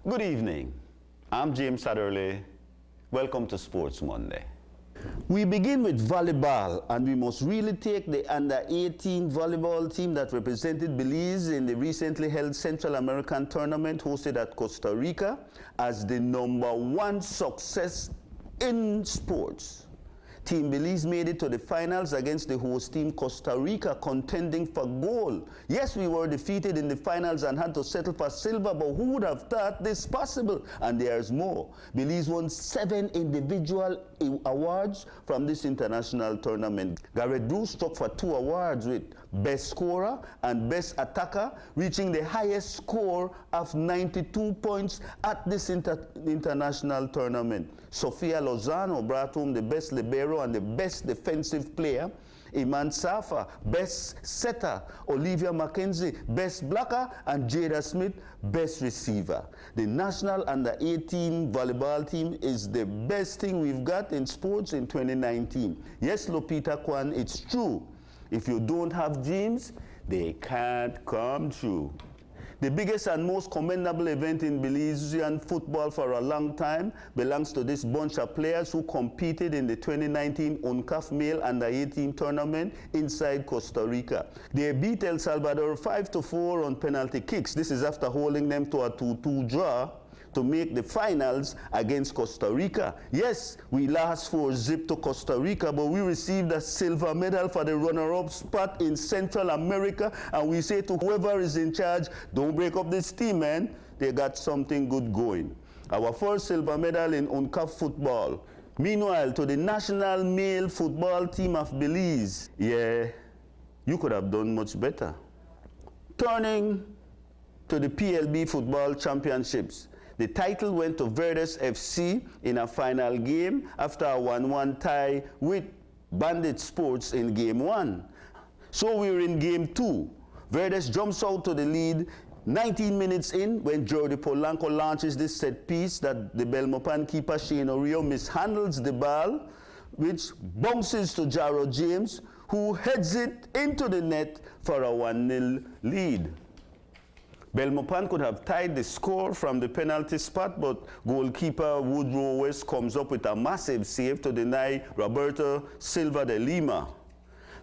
Good evening. I'm James Adderly. Welcome to Sports Monday. We begin with volleyball, and we must really take the under-18 volleyball team that represented Belize in the recently held Central American tournament hosted at Costa Rica as the #1 success in sports. Team Belize made it to the finals against the host team Costa Rica, contending for gold. Yes, we were defeated in the finals and had to settle for silver, but who would have thought this possible? And there's more. Belize won 7 individual awards from this international tournament. Garrett Bruce struck for 2 awards with Best Scorer and Best Attacker, reaching the highest score of 92 points at this international tournament. Sofia Lozano brought home the Best Libero and the Best Defensive Player. Iman Safa, Best Setter. Olivia McKenzie, Best Blocker. And Jada Smith, Best Receiver. The national under-18 volleyball team is the best thing we've got in sports in 2019. Yes, Lupita Kwan, it's true. If you don't have dreams, they can't come true. The biggest and most commendable event in Belizean football for a long time belongs to this bunch of players who competed in the 2019 UNCAF Male Under-18 tournament inside Costa Rica. They beat El Salvador 5-4 on penalty kicks. This is after holding them to a 2-2 draw to make the finals against Costa Rica. Yes, we lost 4-0 to Costa Rica, but we received a silver medal for the runner-up spot in Central America, and we say to whoever is in charge, don't break up this team, man. They got something good going. Our first silver medal in UNCAF football. Meanwhile, to the national male football team of Belize, yeah, you could have done much better. Turning to the PLB football championships. The title went to Verdes FC in a final game after a 1-1 tie with Bandit Sports in Game 1. So we were in Game 2. Verdes jumps out to the lead 19 minutes in when Jordi Polanco launches this set piece that the Belmopan keeper Shane Orio mishandles the ball, which bounces to Jaro James, who heads it into the net for a 1-0 lead. Belmopan could have tied the score from the penalty spot, but goalkeeper Woodrow West comes up with a massive save to deny Roberto Silva de Lima.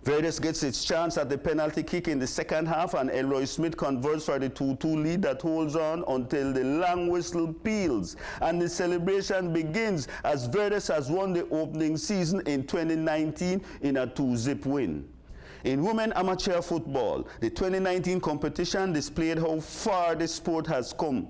Verdes gets its chance at the penalty kick in the second half, and Elroy Smith converts for the 2-2 lead that holds on until the long whistle peals. And the celebration begins as Verdes has won the opening season in 2019 in a 2-0 win. In women amateur football, the 2019 competition displayed how far the sport has come.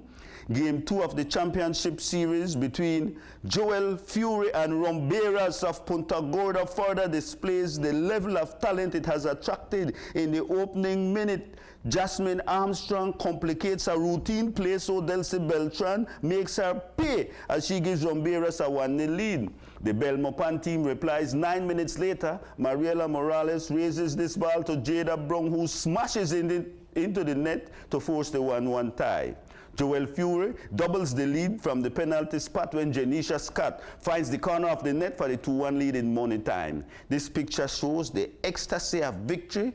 Game 2 of the championship series between Joel Fury and Rumberas of Punta Gorda further displays the level of talent it has attracted. In the opening minute, Jasmine Armstrong complicates a routine play, so Delcy Beltran makes her pay as she gives Rumberas a 1-0 lead. The Belmopan team replies 9 minutes later. Mariela Morales raises this ball to Jada Brown, who smashes into the net to force the 1-1 tie. Joel Fury doubles the lead from the penalty spot when Janisha Scott finds the corner of the net for the 2-1 lead in money time. This picture shows the ecstasy of victory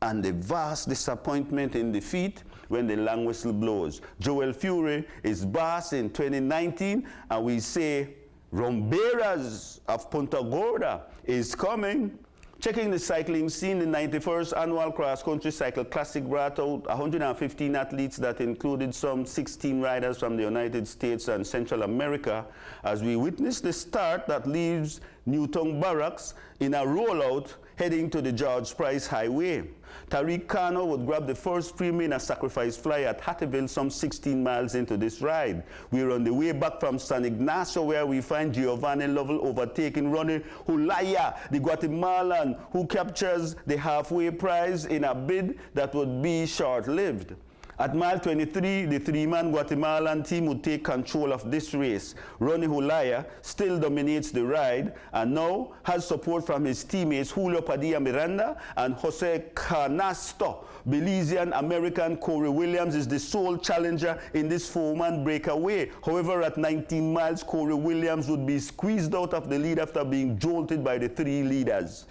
and the vast disappointment in defeat when the long whistle blows. Joel Fury is boss in 2019, and we say Rumberas of Punta Gorda is coming. Checking the cycling scene, the 91st Annual Cross Country Cycle Classic brought out 115 athletes that included some 16 riders from the United States and Central America as we witness the start that leaves Newtown Barracks in a rollout heading to the George Price Highway. Tariq Kano would grab the first premium in a sacrifice fly at Hattieville some 16 miles into this ride. We're on the way back from San Ignacio, where we find Giovanni Lovell overtaking Ronnie Hulaya, the Guatemalan, who captures the halfway prize in a bid that would be short-lived. At mile 23, the 3-man Guatemalan team would take control of this race. Ronnie Hulaya still dominates the ride and now has support from his teammates Julio Padilla Miranda and Jose Canasto. Belizean American Corey Williams is the sole challenger in this 4-man breakaway. However, at 19 miles, Corey Williams would be squeezed out of the lead after being jolted by the 3 leaders.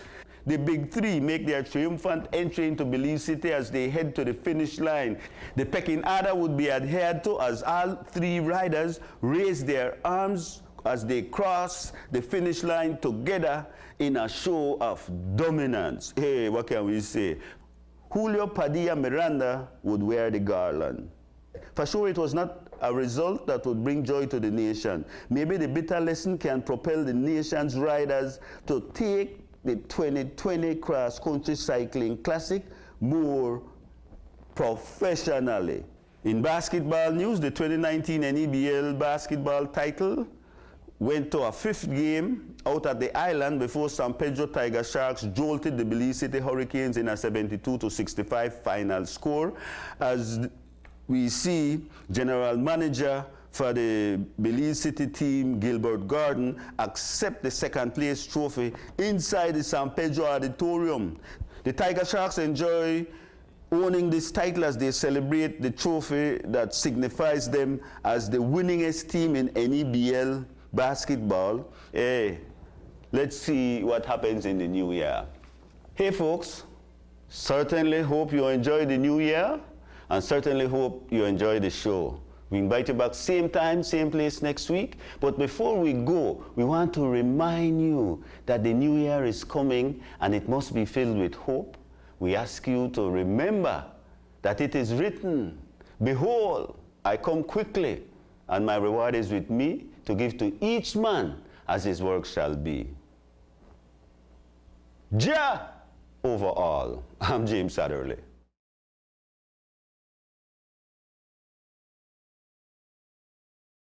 The Big Three make their triumphant entry into Belize City as they head to the finish line. The pecking order would be adhered to as all three riders raise their arms as they cross the finish line together in a show of dominance. Hey, what can we say? Julio Padilla Miranda would wear the garland. For sure, it was not a result that would bring joy to the nation. Maybe the bitter lesson can propel the nation's riders to take the 2020 Cross Country Cycling Classic more professionally. In basketball news, the 2019 NEBL basketball title went to a fifth game out at the island before San Pedro Tiger Sharks jolted the Belize City Hurricanes in a 72-65 final score. As we see General Manager for the Belize City team, Gilbert Gordon, accept the second place trophy inside the San Pedro Auditorium. The Tiger Sharks enjoy owning this title as they celebrate the trophy that signifies them as the winningest team in NEBL basketball. Hey, let's see what happens in the new year. Hey folks, certainly hope you enjoy the new year and certainly hope you enjoy the show. We invite you back same time, same place next week. But before we go, we want to remind you that the new year is coming and it must be filled with hope. We ask you to remember that it is written, "Behold, I come quickly, and my reward is with me to give to each man as his work shall be." Jah over all. I'm James Adderly.